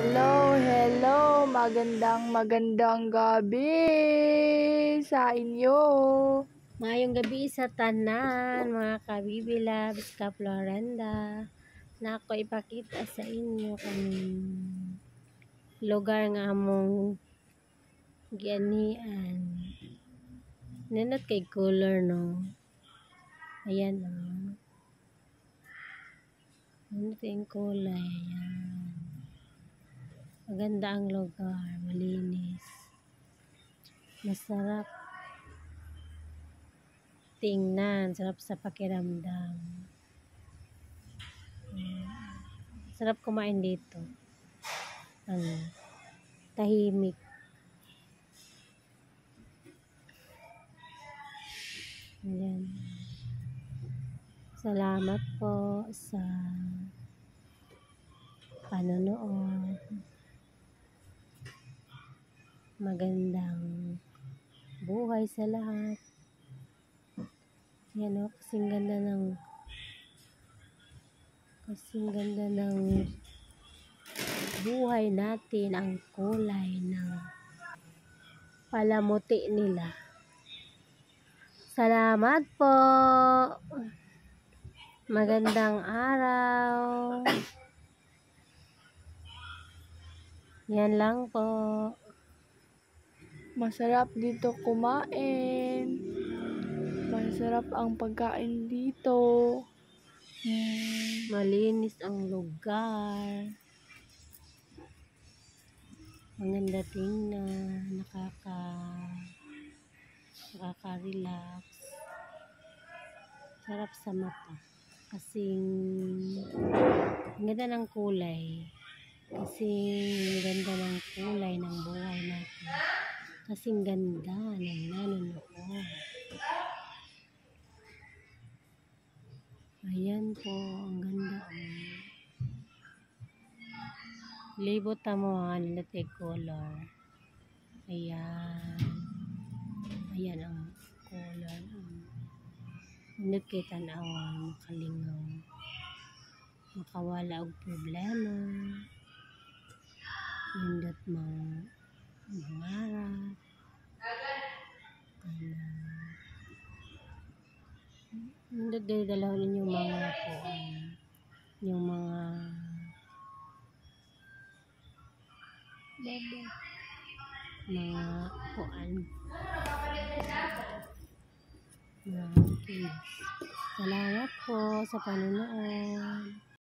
Hello, magandang gabi sa inyo. Mayong gabi sa tanan, mga kabibilabs, ka Florenda. Na ako ipakita sa inyo kung lugar nga among gianian. Nanot kay color, no? Ayan, no? Nanot kay kulay, ayan. Maganda ang lugar, malinis. Masarap tingnan, sarap sa pakiramdam. Sarap kumain dito. Tahimik. Ayan. Salamat po sa panonood. Magandang buhay sa lahat. Yan o, kasing ganda ng buhay natin, ang kulay ng palamuti nila. Salamat po. Magandang araw. Yan lang po. Masarap dito kumain. Masarap ang pagkain dito. Malinis ang lugar. Maganda tingnan. Nakaka-relax. Sarap sa mata. Kasing ganda ng kulay. Kasing ganda ng kulay ng buhay natin. Kasing ganda ng nanonood. Ayan po, ang ganda. Libot mo ang latte color. Ayan. Ayan ang color. Nindot kay tanawan, makalingaw. Makawala og problema. Nindot mangarap. Nindot din dalawin yung mga kuan. Yung mga kuan. Mga kids. Salamat po sa panonood.